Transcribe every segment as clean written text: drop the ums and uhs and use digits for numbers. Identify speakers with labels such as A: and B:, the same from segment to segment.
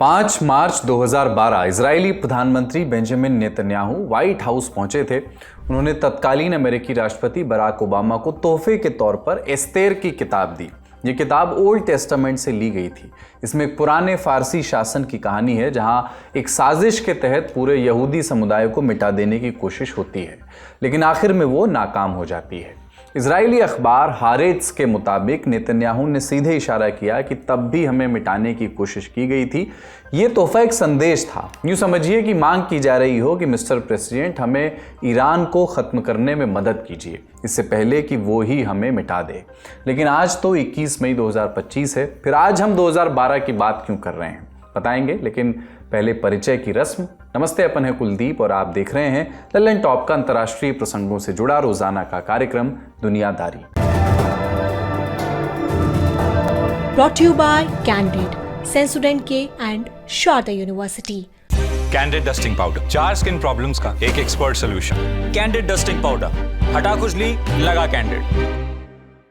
A: 5 मार्च 2012 Israeli प्रधानमंत्री Benjamin Netanyahu white house पहुंचे थे। उन्होंने तत्कालीन अमेरिकी राष्ट्रपति बराक ओबामा को तोहफे के तौर पर एस्तेर की किताब दी। ये किताब ओल्ड टेस्टामेंट से ली गई थी। इसमें एक पुराने फारसी शासन की कहानी है जहां एक साजिश के तहत पूरे यहूदी समुदाय को मिटा देने की कोशिश होती है, लेकिन आखिर में वो नाकाम हो जाती है। इजरायली अखबार हारेत्स के मुताबिक नेतन्याहू ने सीधे इशारा किया कि तब भी हमें मिटाने की कोशिश की गई थी। ये तोहफा एक संदेश था। यूँ समझिए कि मांग की जा रही हो कि मिस्टर प्रेसिडेंट हमें ईरान को ख़त्म करने में मदद कीजिए, इससे पहले कि वो ही हमें मिटा दे। लेकिन आज तो 21 मई 2025 है, फिर आज हम 2012 की बात क्यों कर रहे हैं बताएंगे, लेकिन पहले परिचय की रस्म। नमस्ते, अपन है कुलदीप और आप देख रहे हैं लल्लन टॉप का अंतर्राष्ट्रीय प्रसंगों से जुड़ा रोजाना का कार्यक्रम दुनियादारी।
B: Brought to you by Candid, Sensodyne K and Sharda University.
C: Candid dusting powder, 4 skin problems का एक expert solution. Candid dusting powder, हटा खुजली, लगा कैंडिड।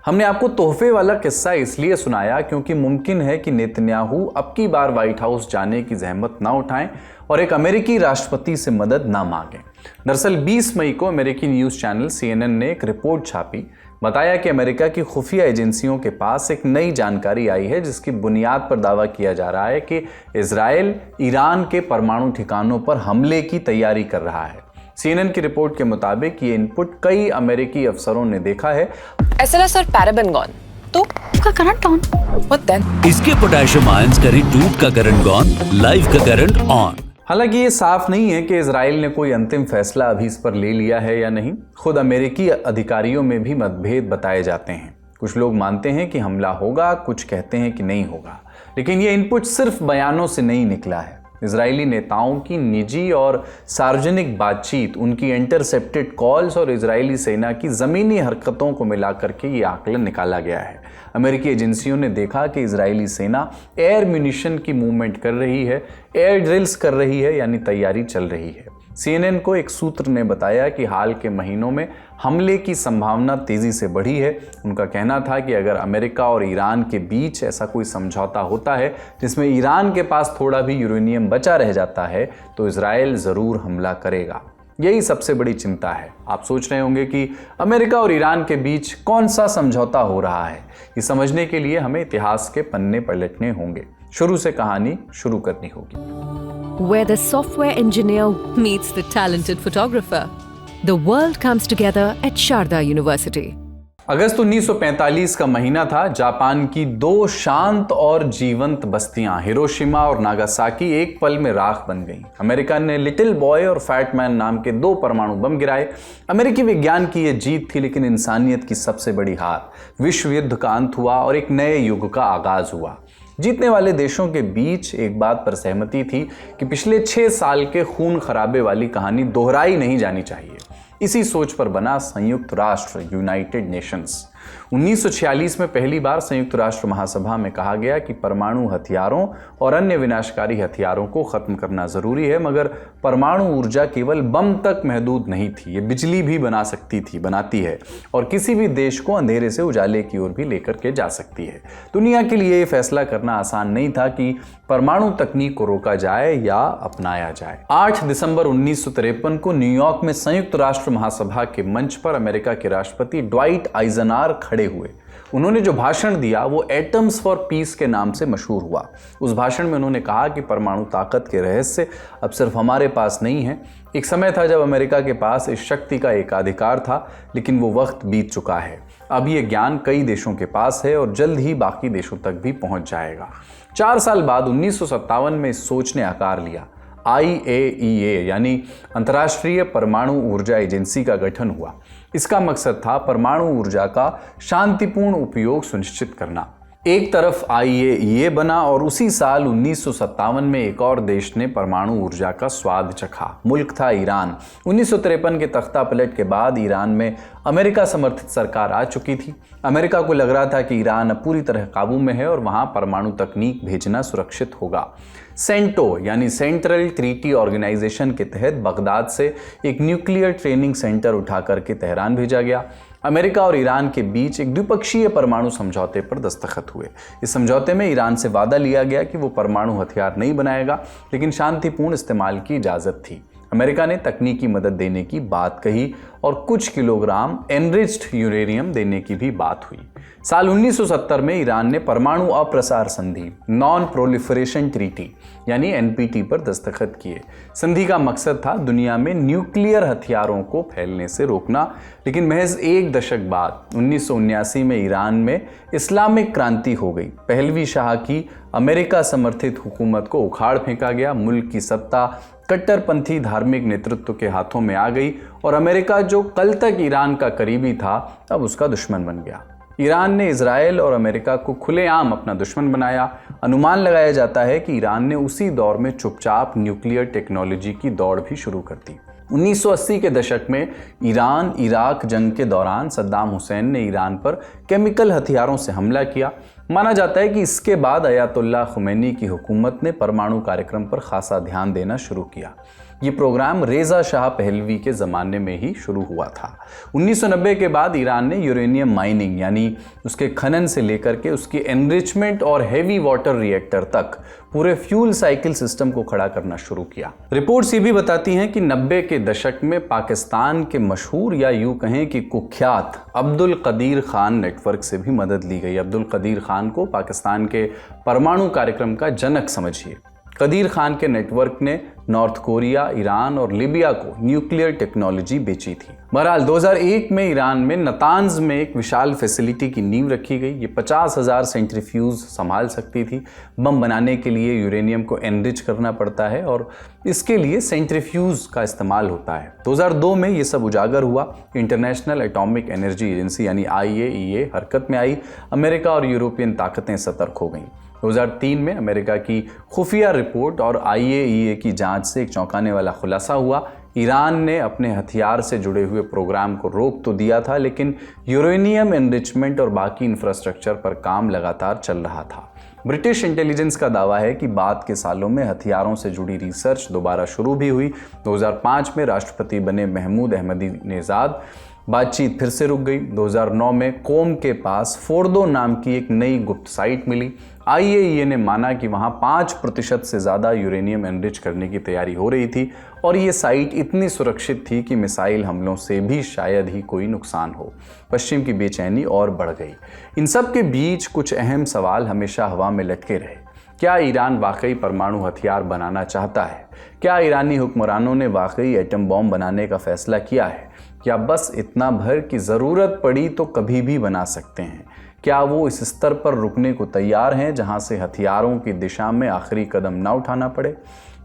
A: हमने आपको तोहफे वाला किस्सा इसलिए सुनाया क्योंकि मुमकिन है कि नेतन्याहू अब की बार व्हाइट हाउस जाने की जहमत ना उठाएं और एक अमेरिकी राष्ट्रपति से मदद ना मांगें। दरअसल 20 मई को अमेरिकी न्यूज़ चैनल CNN ने एक रिपोर्ट छापी। बताया कि अमेरिका की खुफिया एजेंसियों के पास एक नई जानकारी आई है जिसकी बुनियाद पर दावा किया जा रहा है कि इजराइल ईरान के परमाणु ठिकानों पर हमले की तैयारी कर रहा है। CNN की रिपोर्ट के मुताबिक ये इनपुट कई अमेरिकी अफसरों ने देखा है।
D: SLS और पैराबेन गॉन, तो उसका करंट ऑन। What then?
E: इसके पोटेशियम आयंस करी टूट का करंट गॉन, लाइव का करंट ऑन।
A: हालांकि ये साफ नहीं है कि इजराइल ने कोई अंतिम फैसला अभी इस पर ले लिया है या नहीं। खुद अमेरिकी अधिकारियों में भी मतभेद बताए जाते हैं। कुछ लोग मानते हैं कि हमला होगा, कुछ कहते हैं कि नहीं होगा। लेकिन ये इनपुट सिर्फ बयानों से नहीं निकला है। इजरायली नेताओं की निजी और सार्वजनिक बातचीत, उनकी इंटरसेप्टेड कॉल्स और इजरायली सेना की ज़मीनी हरकतों को मिलाकर के ये आकलन निकाला गया है। अमेरिकी एजेंसियों ने देखा कि इजरायली सेना एयर म्यूनिशन की मूवमेंट कर रही है, एयर ड्रिल्स कर रही है, यानी तैयारी चल रही है। CNN को एक सूत्र ने बताया कि हाल के महीनों में हमले की संभावना तेजी से बढ़ी है। उनका कहना था कि अगर अमेरिका और ईरान के बीच ऐसा कोई समझौता होता है जिसमें ईरान के पास थोड़ा भी यूरेनियम बचा रह जाता है तो इजराइल ज़रूर हमला करेगा। यही सबसे बड़ी चिंता है। आप सोच रहे होंगे कि अमेरिका और ईरान के बीच कौन सा समझौता हो रहा है। ये समझने के लिए हमें इतिहास के पन्ने पलटने होंगे, शुरू से कहानी शुरू करनी होगी।
F: Where the software engineer meets the talented photographer, the world comes together at Sharda University.
A: अगस्त 1945 का महीना था। जापान की 2 शांत और जीवंत बस्तियां हिरोशिमा और नागासाकी एक पल में राख बन गईं। अमेरिका ने लिटिल बॉय और फैट मैन नाम के 2 परमाणु बम गिराए। अमेरिकी विज्ञान की यह जीत थी, लेकिन इंसानियत की सबसे बड़ी हार। विश्व युद्ध का अंत हुआ और एक नए युग का आगाज हुआ। जीतने वाले देशों के बीच एक बात पर सहमति थी कि पिछले 6 साल के खून खराबे वाली कहानी दोहराई नहीं जानी चाहिए। इसी सोच पर बना संयुक्त राष्ट्र, यूनाइटेड नेशंस। 1946 में पहली बार संयुक्त राष्ट्र महासभा में कहा गया कि परमाणु हथियारों और अन्य विनाशकारी हथियारों को खत्म करना जरूरी है, मगर परमाणु ऊर्जा केवल बम तक महदूद नहीं थी। ये बिजली भी बनाती है और किसी भी देश को अंधेरे से उजाले की ओर भी लेकर के जा सकती है। दुनिया के लिए ये फैसला करना आसान नहीं था कि परमाणु तकनीक को रोका जाए या अपनाया जाए। 8 दिसंबर 1953 को न्यूयॉर्क में संयुक्त राष्ट्र महासभा के मंच पर अमेरिका के राष्ट्रपति ड्वाइट आइजनर खड़े हुए। उन्होंने जो भाषण दिया वो एटम्स फॉर पीस के नाम से मशहूर हुआ। उस भाषण में उन्होंने कहा कि परमाणु ताकत के रहस्य अब सिर्फ हमारे पास नहीं है। एक समय था जब अमेरिका के पास इस शक्ति का एकाधिकार था, लेकिन वो वक्त बीत चुका है। अब ये ज्ञान कई देशों के पास है और जल्द ही बाकी देशों तक भी पहुंच जाएगा। 4 साल बाद 1957 में इस सोच ने आकार लिया। IAEA यानी अंतर्राष्ट्रीय परमाणु ऊर्जा एजेंसी का गठन हुआ। इसका मकसद था परमाणु ऊर्जा का शांतिपूर्ण उपयोग सुनिश्चित करना। एक तरफ IAEA बना और उसी साल 1957 में एक और देश ने परमाणु ऊर्जा का स्वाद चखा। मुल्क था ईरान। 1953 के तख्ता पलट के बाद ईरान में अमेरिका समर्थित सरकार आ चुकी थी। अमेरिका को लग रहा था कि ईरान अब पूरी तरह काबू में है और वहां परमाणु तकनीक भेजना सुरक्षित होगा। सेंटो यानी सेंट्रल ट्रीटी ऑर्गेनाइजेशन के तहत बगदाद से एक न्यूक्लियर ट्रेनिंग सेंटर उठा करके तेहरान भेजा गया। अमेरिका और ईरान के बीच एक द्विपक्षीय परमाणु समझौते पर दस्तखत हुए। इस समझौते में ईरान से वादा लिया गया कि वो परमाणु हथियार नहीं बनाएगा, लेकिन शांतिपूर्ण इस्तेमाल की इजाजत थी। अमेरिका ने तकनीकी मदद देने की बात कही और कुछ किलोग्राम एनरिच्ड यूरेनियम देने की भी बात हुई। साल 1970 में ईरान ने परमाणु अप्रसार संधि नॉन प्रोलिफरेशन ट्रीटी यानी एनपीटी पर दस्तखत किए। संधि का मकसद था दुनिया में न्यूक्लियर हथियारों को फैलने से रोकना, लेकिन महज एक दशक बाद 1979 में ईरान में इस्लामिक क्रांति हो गई। पहलवी शाह की अमेरिका समर्थित हुकूमत को उखाड़ फेंका गया। मुल्क की सत्ता कट्टरपंथी धार्मिक नेतृत्व के हाथों में आ गई और अमेरिका जो कल तक ईरान का करीबी था अब उसका दुश्मन बन गया। ईरान ने इजराइल और अमेरिका को खुलेआम अपना दुश्मन बनाया। अनुमान लगाया जाता है कि ईरान ने उसी दौर में चुपचाप न्यूक्लियर टेक्नोलॉजी की दौड़ भी शुरू कर दी। 1980 के दशक में ईरान इराक जंग के दौरान सद्दाम हुसैन ने ईरान पर केमिकल हथियारों से हमला किया। माना जाता है कि इसके बाद अयातुल्लाह खुमैनी की हुकूमत ने परमाणु कार्यक्रम पर खासा ध्यान देना शुरू किया। ये प्रोग्राम रेजा शाह पहलवी के ज़माने में ही शुरू हुआ था। 1990 के बाद ईरान ने यूरेनियम माइनिंग यानी उसके खनन से लेकर के उसकी एनरिचमेंट और हेवी वाटर रिएक्टर तक पूरे फ्यूल साइकिल सिस्टम को खड़ा करना शुरू किया। रिपोर्ट्स ये भी बताती हैं कि 90 के दशक में पाकिस्तान के मशहूर या यूं कहें कि कुख्यात अब्दुल कदीर खान नेटवर्क से भी मदद ली गई। अब्दुल कदीर खान को पाकिस्तान के परमाणु कार्यक्रम का जनक समझिए। कदीर खान के नेटवर्क ने नॉर्थ कोरिया, ईरान और लीबिया को न्यूक्लियर टेक्नोलॉजी बेची थी। बहरहाल 2001 में ईरान में नतांज में एक विशाल फैसिलिटी की नींव रखी गई। ये 50,000 सेंट्रीफ्यूज संभाल सकती थी। बम बनाने के लिए यूरेनियम को एनरिच करना पड़ता है और इसके लिए सेंट्रीफ्यूज का इस्तेमाल होता है। 2002 में ये सब उजागर हुआ। इंटरनेशनल एटॉमिक एनर्जी एजेंसी यानी IAEA हरकत में आई। अमेरिका और यूरोपियन ताकतें सतर्क हो गईं। 2003 में अमेरिका की खुफिया रिपोर्ट और IAEA की जांच से एक चौंकाने वाला खुलासा हुआ। ईरान ने अपने हथियार से जुड़े हुए प्रोग्राम को रोक तो दिया था, लेकिन यूरेनियम एनरिचमेंट और बाकी इंफ्रास्ट्रक्चर पर काम लगातार चल रहा था। ब्रिटिश इंटेलिजेंस का दावा है कि बाद के सालों में हथियारों से जुड़ी रिसर्च दोबारा शुरू भी हुई। 2005 में राष्ट्रपति बने महमूद अहमदीनेजाद, बातचीत फिर से रुक गई। 2009 में कोम के पास फोर्डो नाम की एक नई गुप्त साइट मिली। IAEA ने माना कि वहां 5% से ज़्यादा यूरेनियम एनरिच करने की तैयारी हो रही थी और ये साइट इतनी सुरक्षित थी कि मिसाइल हमलों से भी शायद ही कोई नुकसान हो। पश्चिम की बेचैनी और बढ़ गई। इन सब के बीच कुछ अहम सवाल हमेशा हवा में लटके रहे। क्या ईरान वाकई परमाणु हथियार बनाना चाहता है? क्या ईरानी हुक्मरानों ने वाकई एटम बॉम्ब बनाने का फैसला किया है? क्या बस इतना भर कि ज़रूरत पड़ी तो कभी भी बना सकते हैं? क्या वो इस स्तर पर रुकने को तैयार हैं जहां से हथियारों की दिशा में आखिरी कदम ना उठाना पड़े?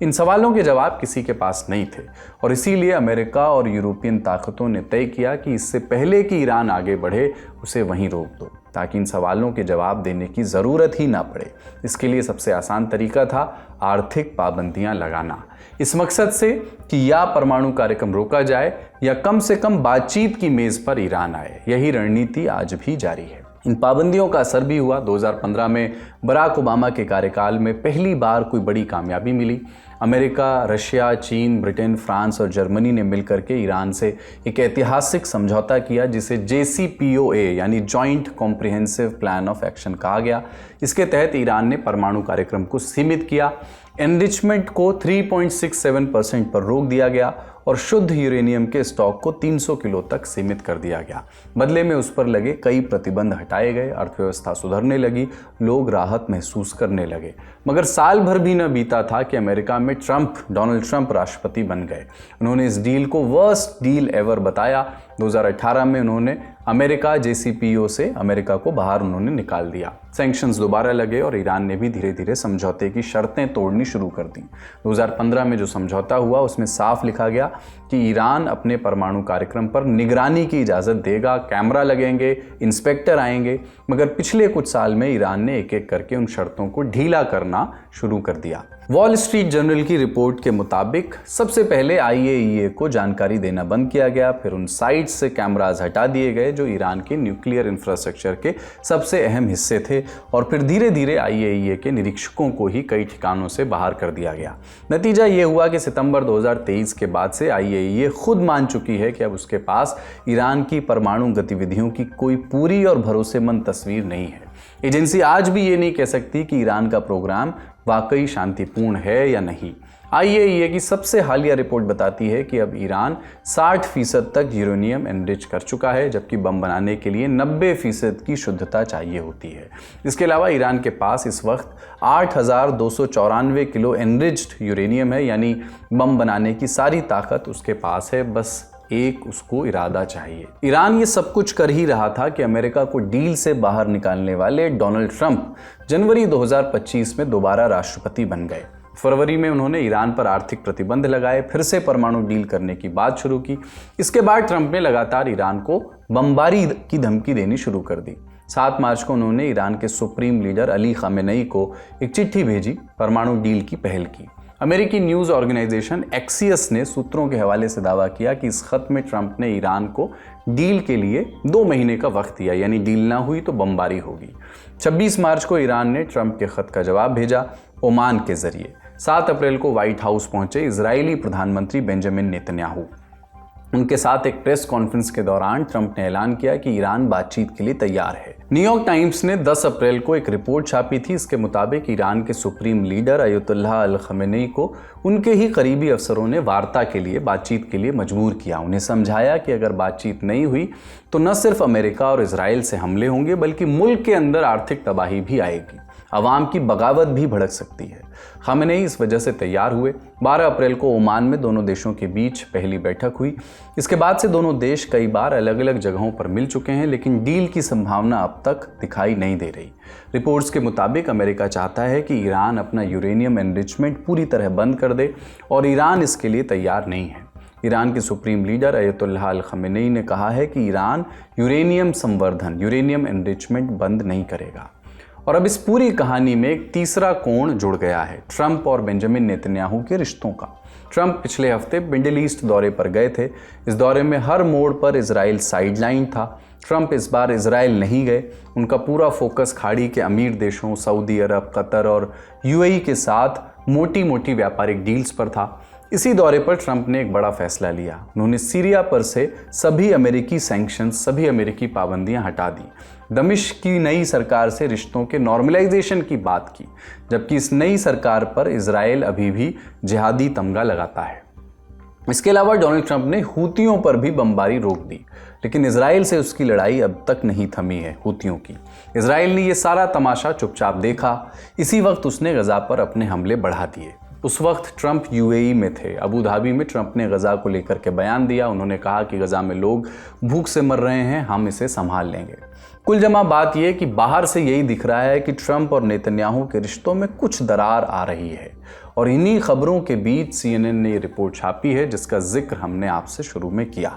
A: इन सवालों के जवाब किसी के पास नहीं थे और इसीलिए अमेरिका और यूरोपियन ताकतों ने तय किया कि इससे पहले कि ईरान आगे बढ़े उसे वहीं रोक दो, ताकि इन सवालों के जवाब देने की ज़रूरत ही ना पड़े। इसके लिए सबसे आसान तरीका था आर्थिक पाबंदियां लगाना, इस मकसद से कि या परमाणु कार्यक्रम रोका जाए या कम से कम बातचीत की मेज़ पर ईरान आए। यही रणनीति आज भी जारी है। इन पाबंदियों का असर भी हुआ। 2015 में बराक ओबामा के कार्यकाल में पहली बार कोई बड़ी कामयाबी मिली। अमेरिका, रशिया, चीन, ब्रिटेन, फ्रांस और जर्मनी ने मिलकर के ईरान से एक ऐतिहासिक समझौता किया जिसे JCPOA यानी joint comprehensive plan of action कहा गया। इसके तहत ईरान ने परमाणु कार्यक्रम को सीमित किया, एनरिचमेंट को 3.67% पर रोक दिया गया और शुद्ध यूरेनियम के स्टॉक को 300 किलो तक सीमित कर दिया गया। बदले में उस पर लगे कई प्रतिबंध हटाए गए, अर्थव्यवस्था सुधरने लगी, लोग राहत महसूस करने लगे। मगर साल भर भी न बीता था कि अमेरिका में डोनाल्ड ट्रंप राष्ट्रपति बन गए। उन्होंने इस डील को वर्स्ट डील एवर बताया। 2018 में उन्होंने अमेरिका JCPOA से अमेरिका को बाहर उन्होंने निकाल दिया। सैंक्शंस दोबारा लगे और ईरान ने भी धीरे धीरे समझौते की शर्तें तोड़नी शुरू कर दी। 2015 में जो समझौता हुआ उसमें साफ लिखा गया कि ईरान अपने परमाणु कार्यक्रम पर निगरानी की इजाज़त देगा, कैमरा लगेंगे, इंस्पेक्टर आएंगे। मगर पिछले कुछ साल में ईरान ने एक एक करके उन शर्तों को ढीला करना शुरू कर दिया। वॉल स्ट्रीट जर्नल की रिपोर्ट के मुताबिक सबसे पहले आईएईए को जानकारी देना बंद किया गया, फिर उन साइट्स से कैमराज हटा दिए गए जो ईरान के न्यूक्लियर इंफ्रास्ट्रक्चर के सबसे अहम हिस्से थे, और फिर धीरे धीरे आईएईए के निरीक्षकों को ही कई ठिकानों से बाहर कर दिया गया। नतीजा ये हुआ कि सितंबर 2023 के बाद से आईएईए खुद मान चुकी है कि अब उसके पास ईरान की परमाणु गतिविधियों की कोई पूरी और भरोसेमंद तस्वीर नहीं है। एजेंसी आज भी ये नहीं कह सकती कि ईरान का प्रोग्राम वाकई शांतिपूर्ण है या नहीं। आईएईए की सबसे हालिया रिपोर्ट बताती है कि अब ईरान 60% तक यूरेनियम एनरिच कर चुका है, जबकि बम बनाने के लिए 90% की शुद्धता चाहिए होती है। इसके अलावा ईरान के पास इस वक्त 8,294 किलो एनरिच्ड यूरेनियम है, यानी बम बनाने की सारी ताकत उसके पास है, बस एक उसको इरादा चाहिए। ईरान ये सब कुछ कर ही रहा था कि अमेरिका को डील से बाहर निकालने वाले डोनाल्ड ट्रंप जनवरी 2025 में दोबारा राष्ट्रपति बन गए। फरवरी में उन्होंने ईरान पर आर्थिक प्रतिबंध लगाए, फिर से परमाणु डील करने की बात शुरू की। इसके बाद ट्रंप ने लगातार ईरान को बमबारी की धमकी देनी शुरू कर दी। 7 मार्च को उन्होंने ईरान के सुप्रीम लीडर अली खामेनेई को एक चिट्ठी भेजी, परमाणु डील की पहल की। अमेरिकी न्यूज़ ऑर्गेनाइजेशन एक्सियस ने सूत्रों के हवाले से दावा किया कि इस खत में ट्रंप ने ईरान को डील के लिए 2 महीने का वक्त दिया, यानी डील ना हुई तो बमबारी होगी। 26 मार्च को ईरान ने ट्रंप के खत का जवाब भेजा ओमान के जरिए। 7 अप्रैल को व्हाइट हाउस पहुंचे इजरायली प्रधानमंत्री बेंजामिन नेतन्याहू। उनके साथ एक प्रेस कॉन्फ्रेंस के दौरान ट्रंप ने ऐलान किया कि ईरान बातचीत के लिए तैयार है। न्यूयॉर्क टाइम्स ने 10 अप्रैल को एक रिपोर्ट छापी थी। इसके मुताबिक ईरान के सुप्रीम लीडर अयतुल्लाह अल खमेनी को उनके ही करीबी अफसरों ने वार्ता के लिए, बातचीत के लिए मजबूर किया। उन्हें समझाया कि अगर बातचीत नहीं हुई तो न सिर्फ अमेरिका और इसराइल से हमले होंगे, बल्कि मुल्क के अंदर आर्थिक तबाही भी आएगी, अवाम की बगावत भी भड़क सकती है। खामेनेई इस वजह से तैयार हुए। 12 अप्रैल को ओमान में दोनों देशों के बीच पहली बैठक हुई। इसके बाद से दोनों देश कई बार अलग अलग जगहों पर मिल चुके हैं, लेकिन डील की संभावना अब तक दिखाई नहीं दे रही। रिपोर्ट्स के मुताबिक अमेरिका चाहता है कि ईरान अपना यूरेनियम एनरिचमेंट पूरी तरह बंद कर दे, और ईरान इसके लिए तैयार नहीं है। ईरान के सुप्रीम लीडर अयतुल्लाह अल खमेनी ने कहा है कि ईरान यूरेनियम संवर्धन, यूरेनियम एनरिचमेंट बंद नहीं करेगा। और अब इस पूरी कहानी में एक तीसरा कोण जुड़ गया है, ट्रंप और बेंजामिन नेतन्याहू के रिश्तों का। ट्रंप पिछले हफ्ते मिडिल ईस्ट दौरे पर गए थे। इस दौरे में हर मोड़ पर इजराइल साइडलाइन था। ट्रंप इस बार इजराइल नहीं गए। उनका पूरा फोकस खाड़ी के अमीर देशों सऊदी अरब, कतर और यूएई के साथ मोटी मोटी व्यापारिक डील्स पर था। इसी दौरे पर ट्रंप ने एक बड़ा फैसला लिया। उन्होंने सीरिया पर से सभी अमेरिकी सैंक्शंस, सभी अमेरिकी पाबंदियां हटा दी। दमिश्क की नई सरकार से रिश्तों के नॉर्मलाइजेशन की बात की, जबकि इस नई सरकार पर इजराइल अभी भी जिहादी तमगा लगाता है। इसके अलावा डोनाल्ड ट्रंप ने हूतियों पर भी बमबारी रोक दी, लेकिन इजराइल से उसकी लड़ाई अब तक नहीं थमी है हूतियों की। इजराइल ने यह सारा तमाशा चुपचाप देखा। इसी वक्त उसने गजा पर अपने हमले बढ़ा दिए। उस वक्त ट्रंप यूएई में थे। अबू धाबी में ट्रंप ने गजा को लेकर के बयान दिया। उन्होंने कहा कि गजा में लोग भूख से मर रहे हैं, हम इसे संभाल लेंगे। कुल जमा बात यह कि बाहर से यही दिख रहा है कि ट्रंप और नेतन्याहू के रिश्तों में कुछ दरार आ रही है, और इन्हीं खबरों के बीच सीएनएन ने ये रिपोर्ट छापी है जिसका जिक्र हमने आपसे शुरू में किया।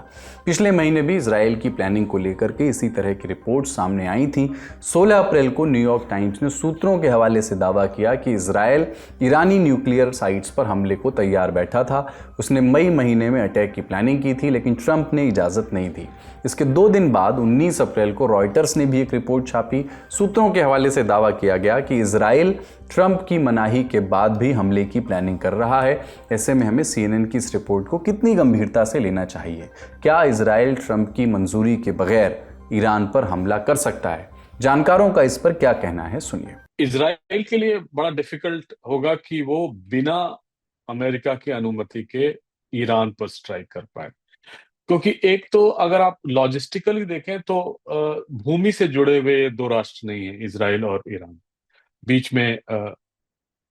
A: पिछले महीने भी इजराइल की प्लानिंग को लेकर के इसी तरह की रिपोर्ट सामने आई थी। 16 अप्रैल को न्यूयॉर्क टाइम्स ने सूत्रों के हवाले से दावा किया कि इजराइल ईरानी न्यूक्लियर साइट्स पर हमले को तैयार बैठा था। उसने मई महीने में अटैक की प्लानिंग की थी, लेकिन ट्रंप ने इजाज़त नहीं दी। इसके 2 दिन बाद 19 अप्रैल को रॉयटर्स ने भी एक रिपोर्ट छापी। सूत्रों के हवाले से दावा किया गया कि इजराइल ट्रंप की मनाही के बाद भी हमले की प्लानिंग कर रहा है। ऐसे में हमें सीएनएन की इस रिपोर्ट को कितनी गंभीरता से लेना चाहिए? क्या इजराइल ट्रंप की मंजूरी के बगैर ईरान पर हमला कर सकता है? जानकारों का इस पर क्या कहना है, सुनिए।
G: इजराइल के लिए बड़ा डिफिकल्ट होगा कि वो बिना अमेरिका की अनुमति के ईरान पर स्ट्राइक कर पाए, क्योंकि एक तो अगर आप लॉजिस्टिकली देखें तो भूमि से जुड़े हुए 2 राष्ट्र नहीं है, इजराइल और ईरान। बीच में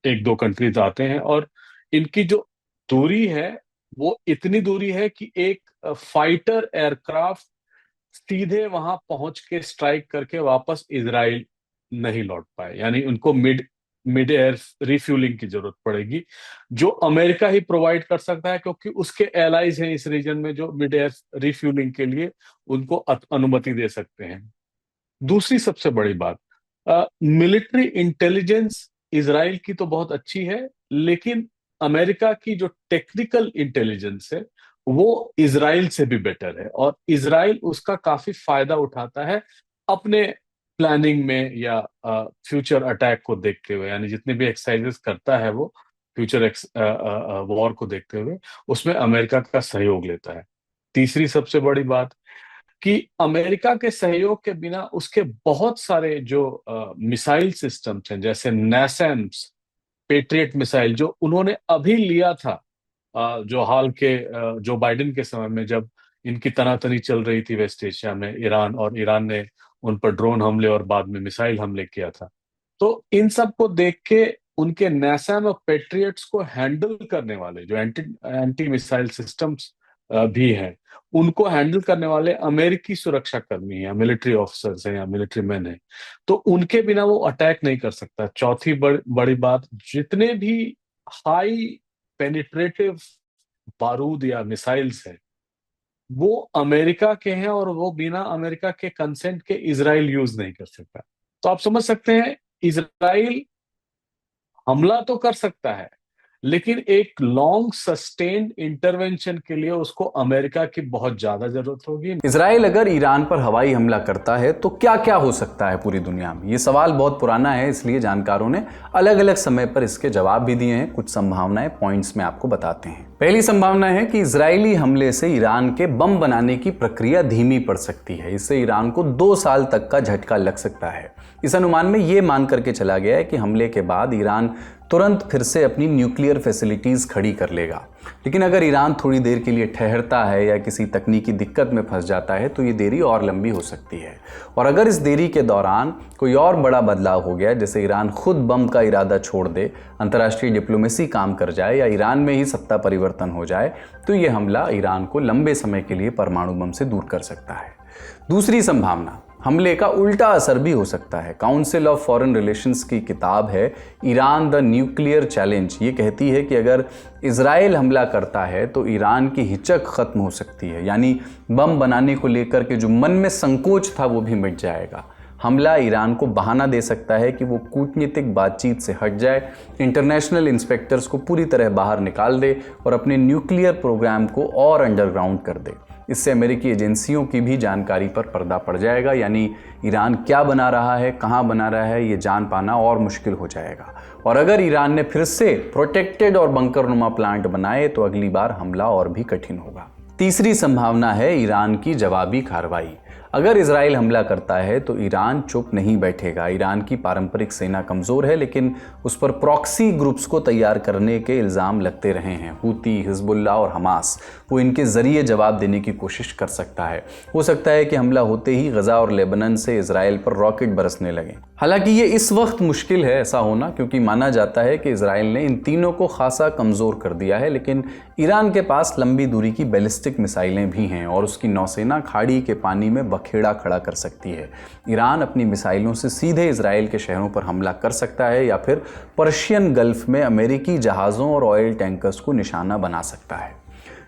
G: 1-2 कंट्रीज आते हैं, और इनकी जो दूरी है वो इतनी दूरी है कि एक फाइटर एयरक्राफ्ट सीधे वहां पहुंच के स्ट्राइक करके वापस इजराइल नहीं लौट पाए, यानी उनको मिड एयर रिफ्यूलिंग की जरूरत पड़ेगी, जो अमेरिका ही प्रोवाइड कर सकता है, क्योंकि उसके एलाइज हैं इस रीजन में जो मिड एयर रिफ्यूलिंग के लिए उनको अनुमति दे सकते हैं। दूसरी सबसे बड़ी बात, मिलिट्री इंटेलिजेंस इजराइल की तो बहुत अच्छी है, लेकिन अमेरिका की जो टेक्निकल इंटेलिजेंस है वो इजराइल से भी बेटर है, और इजराइल उसका काफी फायदा उठाता है अपने प्लानिंग में या फ्यूचर अटैक को देखते हुए। यानी जितने भी एक्सरसाइजेस करता है वो फ्यूचर वॉर को देखते हुए उसमें अमेरिका का सहयोग लेता है। तीसरी सबसे बड़ी बात कि अमेरिका के सहयोग के बिना उसके बहुत सारे जो मिसाइल सिस्टम्स हैं, जैसे नैसैम्स, पेट्रियट मिसाइल जो उन्होंने अभी लिया था, जो हाल के जो बाइडेन के समय में जब इनकी तनातनी चल रही थी वेस्ट एशिया में ईरान, और ईरान ने उन पर ड्रोन हमले और बाद में मिसाइल हमले किया था। तो इन सब को देख के उनके नैसैम और पेट्रियट्स को हैंडल करने वाले जो एंटी मिसाइल सिस्टम्स भी हैं, उनको हैंडल करने वाले अमेरिकी सुरक्षा कर्मी हैं, मिलिट्री ऑफिसर्स हैं या मिलिट्री मैन हैं, तो उनके बिना वो अटैक नहीं कर सकता। चौथी बड़ी बात, जितने भी हाई पेनिट्रेटिव बारूद या मिसाइल्स हैं वो अमेरिका के हैं, और वो बिना अमेरिका के कंसेंट के इजराइल यूज नहीं कर सकता। तो आप समझ सकते हैं इजराइल हमला तो कर सकता है, लेकिन एक लॉन्ग सस्टेन्ड इंटरवेंशन के लिए उसको अमेरिका की बहुत ज्यादा जरूरत होगी।
A: इजराइल अगर ईरान पर हवाई हमला करता है तो क्या क्या हो सकता है पूरी दुनिया में? ये सवाल बहुत पुराना है, इसलिए जानकारों ने अलग अलग समय पर इसके जवाब भी दिए हैं। कुछ संभावनाएं पॉइंट्स में आपको बताते हैं। पहली संभावना है कि इजरायली हमले से ईरान के बम बनाने की प्रक्रिया धीमी पड़ सकती है। इससे ईरान को 2 साल तक का झटका लग सकता है। इस अनुमान में यह मान करके चला गया है कि हमले के बाद ईरान तुरंत फिर से अपनी न्यूक्लियर फैसिलिटीज खड़ी कर लेगा। लेकिन अगर ईरान थोड़ी देर के लिए ठहरता है या किसी तकनीकी दिक्कत में फंस जाता है तो ये देरी और लंबी हो सकती है। और अगर इस देरी के दौरान कोई और बड़ा बदलाव हो गया, जैसे ईरान खुद बम का इरादा छोड़ दे, अंतर्राष्ट्रीय डिप्लोमेसी काम कर जाए या ईरान में ही सत्ता परिवर्तन हो जाए, तो ये हमला ईरान को लंबे समय के लिए परमाणु बम से दूर कर सकता है। दूसरी संभावना, हमले का उल्टा असर भी हो सकता है। काउंसिल ऑफ फॉरेन रिलेशंस की किताब है ईरान द न्यूक्लियर चैलेंज। ये कहती है कि अगर इजराइल हमला करता है तो ईरान की हिचक खत्म हो सकती है, यानी बम बनाने को लेकर के जो मन में संकोच था वो भी मिट जाएगा। हमला ईरान को बहाना दे सकता है कि वो कूटनीतिक बातचीत से हट जाए, इंटरनेशनल इंस्पेक्टर्स को पूरी तरह बाहर निकाल दे और अपने न्यूक्लियर प्रोग्राम को और अंडरग्राउंड कर दे। इससे अमेरिकी एजेंसियों की भी जानकारी पर पर्दा पड़ जाएगा, यानी ईरान क्या बना रहा है, कहाँ बना रहा है, ये जान पाना और मुश्किल हो जाएगा। और अगर ईरान ने फिर से प्रोटेक्टेड और बंकरनुमा प्लांट बनाए तो अगली बार हमला और भी कठिन होगा। तीसरी संभावना है ईरान की जवाबी कार्रवाई। अगर इजराइल हमला करता है तो ईरान चुप नहीं बैठेगा। ईरान की पारंपरिक सेना कमज़ोर है, लेकिन उस पर प्रॉक्सी ग्रुप्स को तैयार करने के इल्ज़ाम लगते रहे हैं। हूती, हिजबुल्लाह और हमास, वो इनके ज़रिए जवाब देने की कोशिश कर सकता है। हो सकता है कि हमला होते ही गज़ा और लेबनान से इजराइल पर रॉकेट बरसने लगें। हालांकि ये इस वक्त मुश्किल है ऐसा होना, क्योंकि माना जाता है कि इजराइल ने इन तीनों को खासा कमज़ोर कर दिया है, लेकिन ईरान के पास लंबी दूरी की बैलिस्टिक मिसाइलें भी हैं और उसकी नौसेना खाड़ी के पानी में बखेड़ा खड़ा कर सकती है। ईरान अपनी मिसाइलों से सीधे इजराइल के शहरों पर हमला कर सकता है या फिर पर्शियन गल्फ में अमेरिकी जहाज़ों और ऑयल टैंकर्स को निशाना बना सकता है।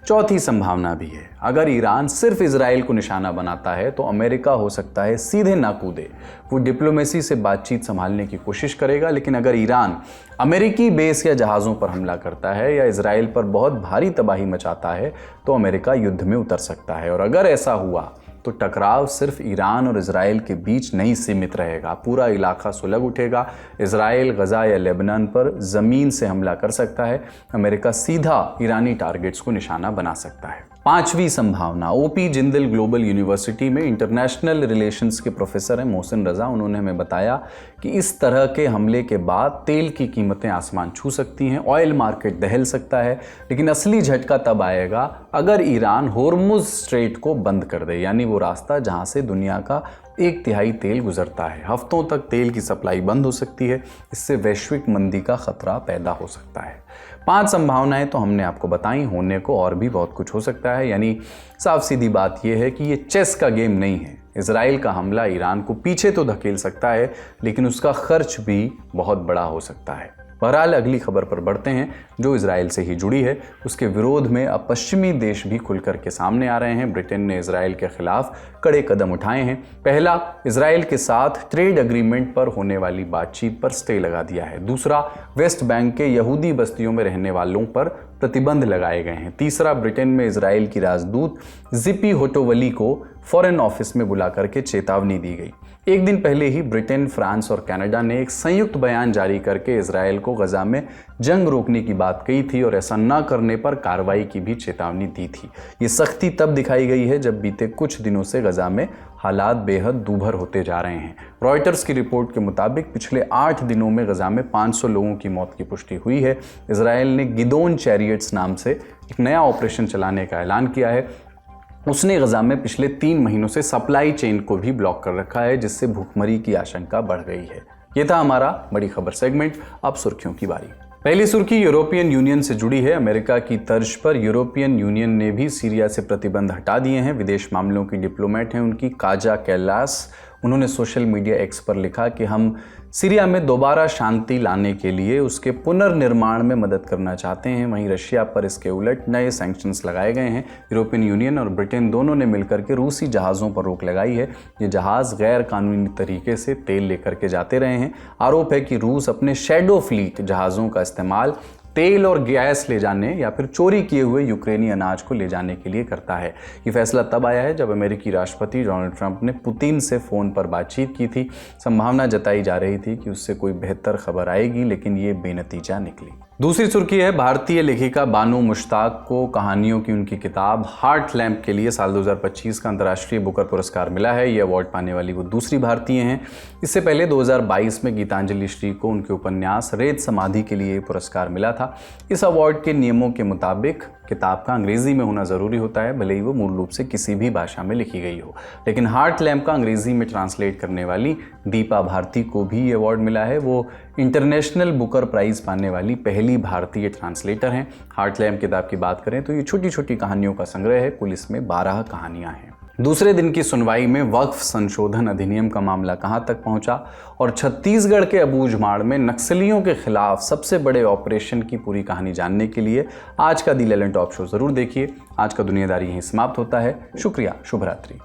A: चौथी संभावना भी है, अगर ईरान सिर्फ इजराइल को निशाना बनाता है तो अमेरिका हो सकता है सीधे ना कूदे। वो डिप्लोमेसी से बातचीत संभालने की कोशिश करेगा, लेकिन अगर ईरान अमेरिकी बेस या जहाज़ों पर हमला करता है या इजराइल पर बहुत भारी तबाही मचाता है तो अमेरिका युद्ध में उतर सकता है। और अगर ऐसा हुआ तो टकराव सिर्फ ईरान और इजराइल के बीच नहीं सीमित रहेगा, पूरा इलाका सुलग उठेगा। इजराइल गजा या लेबनान पर ज़मीन से हमला कर सकता है। अमेरिका सीधा ईरानी टारगेट्स को निशाना बना सकता है। पांचवी संभावना, ओपी जिंदल ग्लोबल यूनिवर्सिटी में इंटरनेशनल रिलेशंस के प्रोफेसर हैं मोहसिन रजा। उन्होंने हमें बताया कि इस तरह के हमले के बाद तेल की कीमतें आसमान छू सकती हैं, ऑयल मार्केट दहल सकता है, लेकिन असली झटका तब आएगा अगर ईरान होर्मुज स्ट्रेट को बंद कर दे, यानी वो रास्ता जहां से दुनिया का 1/3 तेल गुजरता है। हफ्तों तक तेल की सप्लाई बंद हो सकती है। इससे वैश्विक मंदी का खतरा पैदा हो सकता है। 5 संभावनाएं तो हमने आपको बताई, होने को और भी बहुत कुछ हो सकता है। यानी साफ सीधी बात यह है कि ये चेस का गेम नहीं है। इजराइल का हमला ईरान को पीछे तो धकेल सकता है, लेकिन उसका खर्च भी बहुत बड़ा हो सकता है। बहरहाल अगली खबर पर बढ़ते हैं जो इजराइल से ही जुड़ी है। उसके विरोध में अब पश्चिमी देश भी खुलकर के सामने आ रहे हैं। ब्रिटेन ने इजराइल के खिलाफ कड़े कदम उठाए हैं। पहला, इजराइल के साथ ट्रेड एग्रीमेंट पर होने वाली बातचीत पर स्टे लगा दिया है। दूसरा, वेस्ट बैंक के यहूदी बस्तियों में रहने वालों पर प्रतिबंध लगाए गए हैं। तीसरा, ब्रिटेन में इजराइल की राजदूत जिपी होटोवली को फॉरेन ऑफिस में बुला करके चेतावनी दी गई। एक दिन पहले ही ब्रिटेन, फ्रांस और कनाडा ने एक संयुक्त बयान जारी करके इजराइल को गजा में जंग रोकने की बात कही थी और ऐसा न करने पर कार्रवाई की भी चेतावनी दी थी। ये सख्ती तब दिखाई गई है जब बीते कुछ दिनों से गजा में हालात बेहद दूभर होते जा रहे हैं। रॉयटर्स की रिपोर्ट के मुताबिक पिछले 8 दिनों में गजा में 500 लोगों की मौत की पुष्टि हुई है। इजराइल ने गिदोन चैरियट्स नाम से एक नया ऑपरेशन चलाने का ऐलान किया है। उसने गजा में पिछले 3 महीनों से सप्लाई चेन को भी ब्लॉक कर रखा है, जिससे भूखमरी की आशंका बढ़ गई है। ये था हमारा बड़ी खबर सेगमेंट। अब सुर्खियों की बारी। पहली सुर्खी यूरोपियन यूनियन से जुड़ी है। अमेरिका की तर्ज पर यूरोपियन यूनियन ने भी सीरिया से प्रतिबंध हटा दिए हैं। विदेश मामलों की डिप्लोमेट हैं उनकी काजा कैलास, उन्होंने सोशल मीडिया एक्स पर लिखा कि हम सीरिया में दोबारा शांति लाने के लिए उसके पुनर्निर्माण में मदद करना चाहते हैं। वहीं रशिया पर इसके उलट नए सैंक्शंस लगाए गए हैं। यूरोपियन यूनियन और ब्रिटेन दोनों ने मिलकर के रूसी जहाज़ों पर रोक लगाई है। ये जहाज़ गैर कानूनी तरीके से तेल लेकर के जाते रहे हैं। आरोप है कि रूस अपने शैडो फ्लीट जहाज़ों का इस्तेमाल तेल और गैस ले जाने या फिर चोरी किए हुए यूक्रेनी अनाज को ले जाने के लिए करता है। ये फैसला तब आया है जब अमेरिकी राष्ट्रपति डोनाल्ड ट्रंप ने पुतिन से फ़ोन पर बातचीत की थी। संभावना जताई जा रही थी कि उससे कोई बेहतर खबर आएगी, लेकिन ये बेनतीजा निकली। दूसरी सुर्खी है भारतीय लेखिका बानो मुश्ताक को कहानियों की उनकी किताब हार्ट लैम्प के लिए साल 2025 का अंतर्राष्ट्रीय बुकर पुरस्कार मिला है। ये अवार्ड पाने वाली वो दूसरी भारतीय हैं। इससे पहले 2022 में गीतांजलि श्री को उनके उपन्यास रेत समाधि के लिए पुरस्कार मिला था। इस अवार्ड के नियमों के मुताबिक किताब का अंग्रेजी में होना ज़रूरी होता है, भले ही वो मूल रूप से किसी भी भाषा में लिखी गई हो। लेकिन हार्ट लैम्प का अंग्रेजी में ट्रांसलेट करने वाली दीपा भारती को भी ये अवार्ड मिला है। वो इंटरनेशनल बुकर प्राइज़ पाने वाली पहली भारतीय ट्रांसलेटर हैं। हार्ट लैम्प किताब की बात करें तो ये छोटी छोटी कहानियों का संग्रह है। कुल इसमें 12 कहानियाँ हैं। दूसरे दिन की सुनवाई में वक्फ संशोधन अधिनियम का मामला कहां तक पहुंचा और छत्तीसगढ़ के अबूझमाड़ में नक्सलियों के खिलाफ सबसे बड़े ऑपरेशन की पूरी कहानी जानने के लिए आज का दी लैलेंट टॉप शो जरूर देखिए। आज का दुनियादारी यहीं समाप्त होता है। शुक्रिया, शुभ रात्रि।